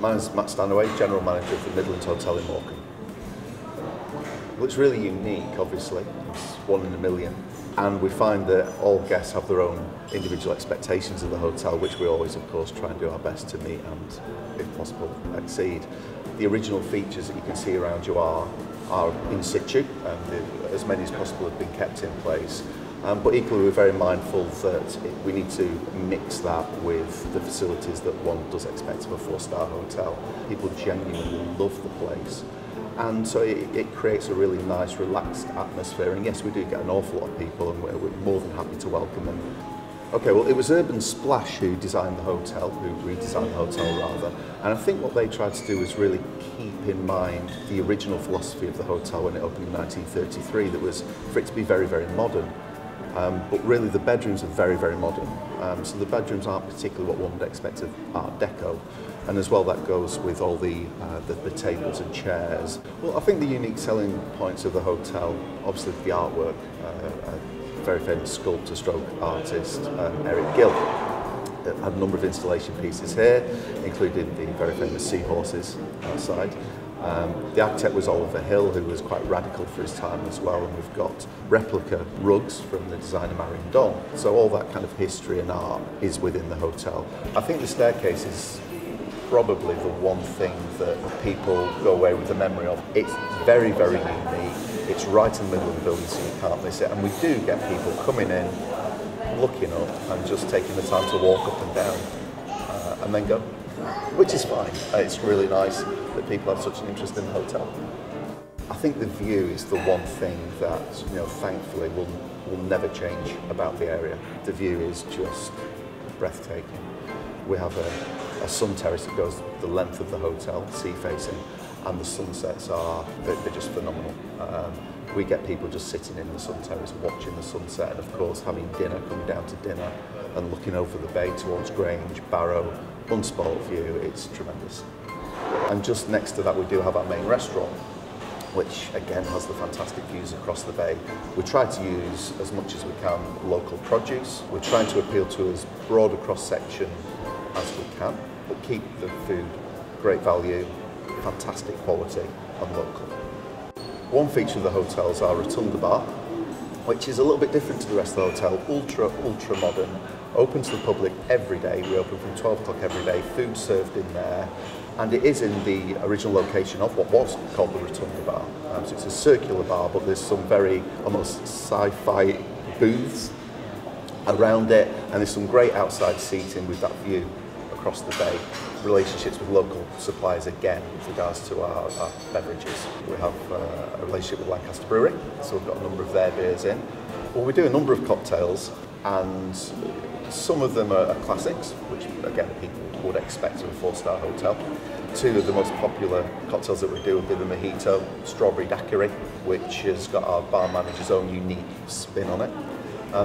Mine's Matt Stanaway, General Manager of the Midland Hotel in Morecambe. Well, it's really unique, obviously. It's one in a million. And we find that all guests have their own individual expectations of the hotel, which we always, of course, try and do our best to meet and, if possible, exceed. The original features that you can see around you are in situ, and as many as possible have been kept in place. But equally, we're very mindful that we need to mix that with the facilities that one does expect of a four-star hotel. People genuinely love the place. And so it creates a really nice, relaxed atmosphere. And yes, we do get an awful lot of people, and we're more than happy to welcome them. Okay, well, it was Urban Splash who designed the hotel, who redesigned the hotel rather. And I think what they tried to do was really keep in mind the original philosophy of the hotel when it opened in 1933, that was for it to be very, very modern. But really the bedrooms are very, very modern. So the bedrooms aren't particularly what one would expect of Art Deco. And as well, that goes with all the tables and chairs. Well, I think the unique selling points of the hotel, obviously the artwork, very famous sculptor stroke artist, Eric Gill. Had a number of installation pieces here, including the very famous seahorses outside. The architect was Oliver Hill, who was quite radical for his time as well, and we've got replica rugs from the designer Marion Don. So all that kind of history and art is within the hotel. I think the staircase is probably the one thing that people go away with the memory of. It's very, very unique. It's right in the middle of the building, so you can't miss it. And we do get people coming in, looking up, and just taking the time to walk up and down, and then go, which is fine. It's really nice that people have such an interest in the hotel. I think the view is the one thing that, thankfully will never change about the area. The view is just breathtaking. We have a sun terrace that goes the length of the hotel, sea facing, and the sunsets they're just phenomenal. We get people just sitting in the sun terrace watching the sunset, and of course having dinner, coming down to dinner and looking over the bay towards Grange, Barrow, unspoilt view. It's tremendous. And just next to that we do have our main restaurant, which again has the fantastic views across the bay. We try to use as much as we can local produce. We're trying to appeal to as broad a cross section as we can, but keep the food great value, fantastic quality and local. One feature of the hotel is our rotunda bar, which is a little bit different to the rest of the hotel. Ultra modern, open to the public every day. We open from 12 o'clock every day, food served in there, and it is in the original location of what was called the rotunda bar. So it's a circular bar, but there's some very almost sci-fi booths around it, and there's some great outside seating with that view across the bay. Relationships with local suppliers again with regards to our beverages. We have a relationship with Lancaster Brewery, so we've got a number of their beers in. Well, we do a number of cocktails, and some of them are classics, which again people would expect of a four-star hotel. Two of the most popular cocktails that we do would be the Mojito Strawberry Daiquiri, which has got our bar manager's own unique spin on it.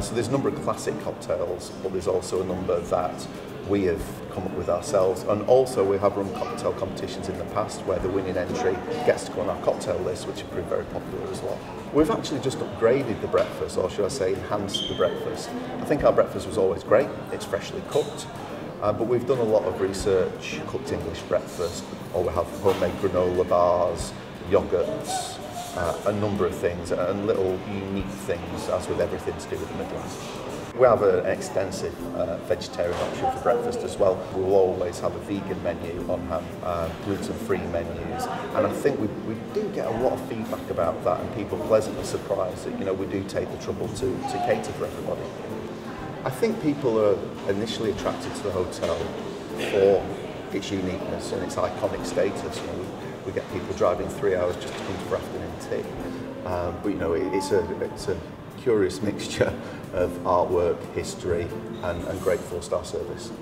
So there's a number of classic cocktails, but there's also a number that we have come up with ourselves, and also we have run cocktail competitions in the past where the winning entry gets to go on our cocktail list, which have proved very popular as well. We've actually just upgraded the breakfast, or should I say enhanced the breakfast. I think our breakfast was always great, it's freshly cooked, but we've done a lot of research, cooked English breakfast, or we have homemade granola bars, yogurts, a number of things, and little unique things, as with everything to do with the Midlands. We have an extensive vegetarian option for breakfast as well. We will always have a vegan menu on hand, gluten-free menus, and I think we do get a lot of feedback about that, and people pleasantly surprised that we do take the trouble to cater for everybody. I think people are initially attracted to the hotel for its uniqueness and its iconic status. We get people driving 3 hours just to come for afternoon tea, but it's a curious mixture of artwork, history, and great four-star service.